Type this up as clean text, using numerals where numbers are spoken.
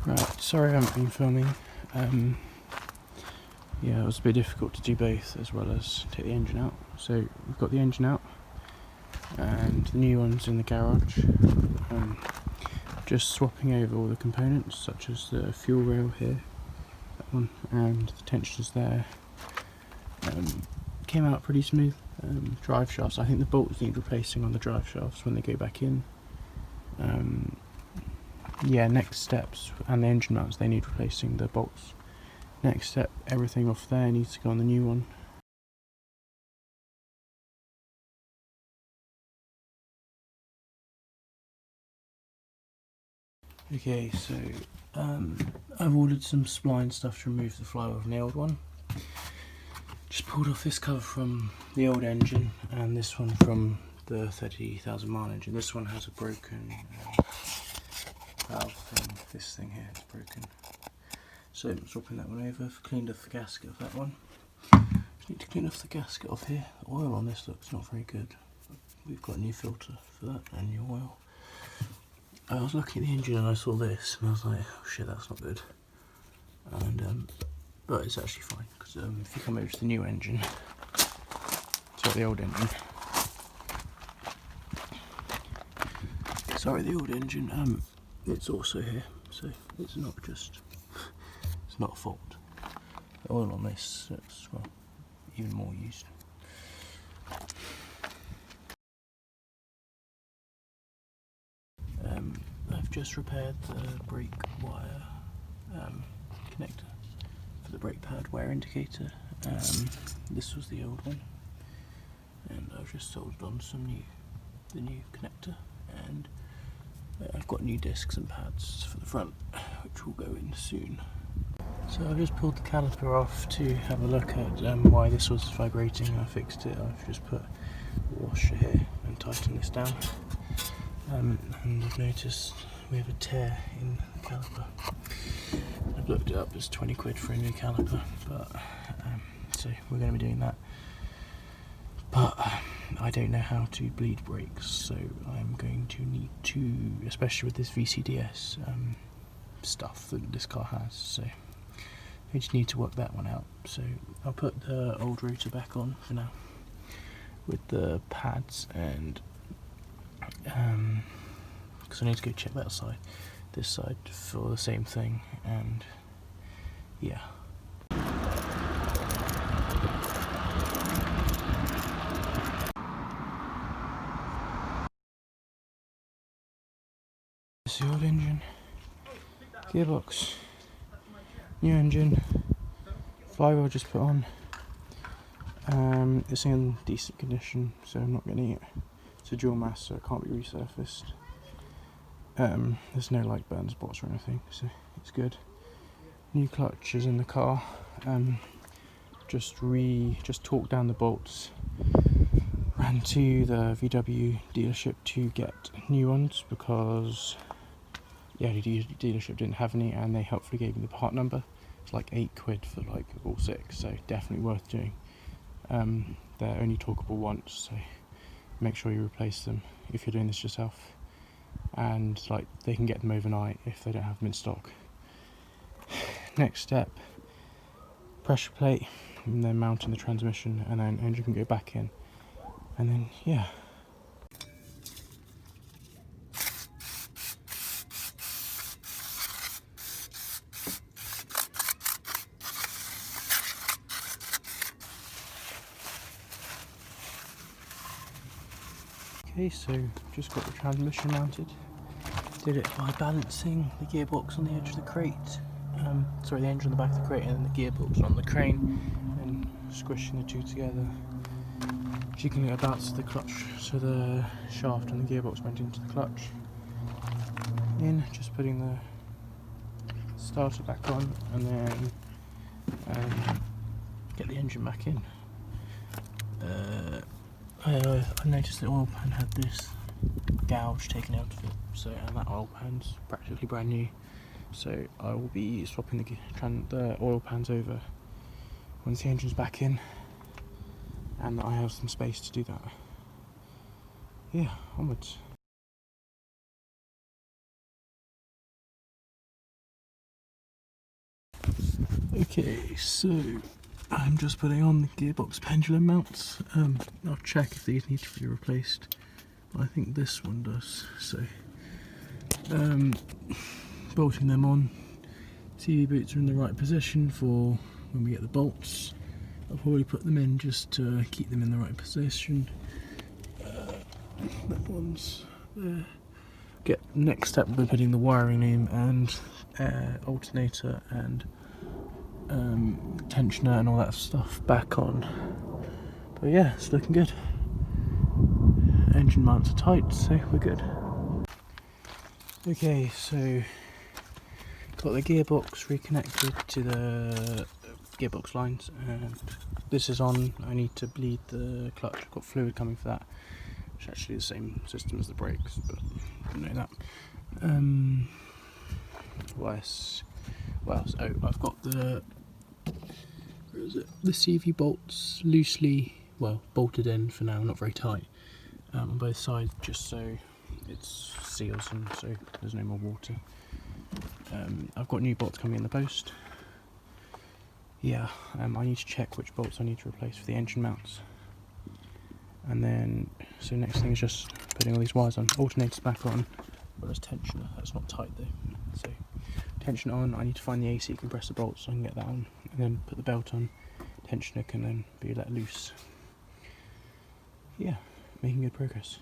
Right, sorry I haven't been filming. Yeah, it was a bit difficult to do both as well as take the engine out. So we've got the engine out and the new one's in the garage. Just swapping over all the components such as the fuel rail here, that one, and the tensioners there. Came out pretty smooth. Drive shafts, I think the bolts need replacing on the drive shafts when they go back in. Yeah, next steps, and the engine mounts, they need replacing the bolts. Next step, everything off there needs to go on the new one. Okay, so I've ordered some spline stuff to remove the flywheel from the old one. Just pulled off this cover from the old engine and this one from the 30,000 mile engine. This one has a broken valve thing. This thing here is broken. So I'm swapping that one over. I've cleaned off the gasket of that one. Just need to clean off the gasket off here. The oil on this looks not very good. We've got a new filter for that and new oil. I was looking at the engine and I saw this and I was like, oh shit, that's not good. And but it's actually fine because if you come over to the new engine, sorry, the old engine. Sorry, the old engine. It's also here, so it's not just. It's not a fault. The oil on this is, well, even more used. I've just repaired the brake wire connector for the brake pad wear indicator. This was the old one, and I've just soldered on the new connector, and I've got new discs and pads for the front, which will go in soon. So I've just pulled the caliper off to have a look at why this was vibrating. I fixed it. I've just put a washer here and tightened this down. And I've noticed we have a tear in the caliper. I've looked it up, it's 20 quid for a new caliper, but so we're going to be doing that. But I don't know how to bleed brakes, so I'm going to need to, especially with this VCDS stuff that this car has, so I just need to work that one out. So I'll put the old rotor back on for now with the pads, and because I need to go check that side, this side, for the same thing, and yeah. This is the old engine, gearbox, new engine, flywheel just put on. It's in decent condition, so I'm not getting it. It's a dual mass, so it can't be resurfaced. There's no like burn spots or anything, so it's good. New clutch is in the car. Just torqued down the bolts. Ran to the VW dealership to get new ones because the Audi dealership didn't have any, and they helpfully gave me the part number. It's like 8 quid for like all 6, so definitely worth doing. They're only torqueable once, so make sure you replace them if you're doing this yourself, and like they can get them overnight if they don't have them in stock. Next step, pressure plate, and then mounting the transmission, and then engine can go back in, and then yeah. Okay, so just got the transmission mounted. Did it by balancing the gearbox on the edge of the crate. Sorry, the engine on the back of the crate, and then the gearbox on the crane, and squishing the two together. Jiggling it about so the clutch, so the shaft and the gearbox went into the clutch. Just putting the starter back on, and then get the engine back in. I noticed the oil pan had this gouge taken out of it, so, and that oil pan's practically brand new, so I will be swapping the oil pans over once the engine's back in, and I have some space to do that. Yeah, onwards. Okay, so I'm just putting on the gearbox pendulum mounts. I'll check if these need to be replaced. I think this one does. So, bolting them on. TV boots are in the right position for when we get the bolts. I'll probably put them in just to keep them in the right position. That one's there. Next step, we're putting the wiring in and alternator and tensioner and all that stuff back on. But yeah, it's looking good. Engine mounts are tight, so we're good. Okay, so got the gearbox reconnected to the gearbox lines, and this is on. I need to bleed the clutch. I've got fluid coming for that, which is actually the same system as the brakes, but I didn't know that. What else? Oh, I've got the CV bolts loosely, well, bolted in for now, not very tight, on both sides, just so it seals and so there's no more water. I've got new bolts coming in the post. Yeah, I need to check which bolts I need to replace for the engine mounts. And then, so next thing is just putting all these wires on. Alternators back on, but there's tensioner. That's not tight though. So tensioner on. I need to find the AC compressor bolts so I can get that on, and then put the belt on. Tensioner can then be let loose. Yeah, making good progress.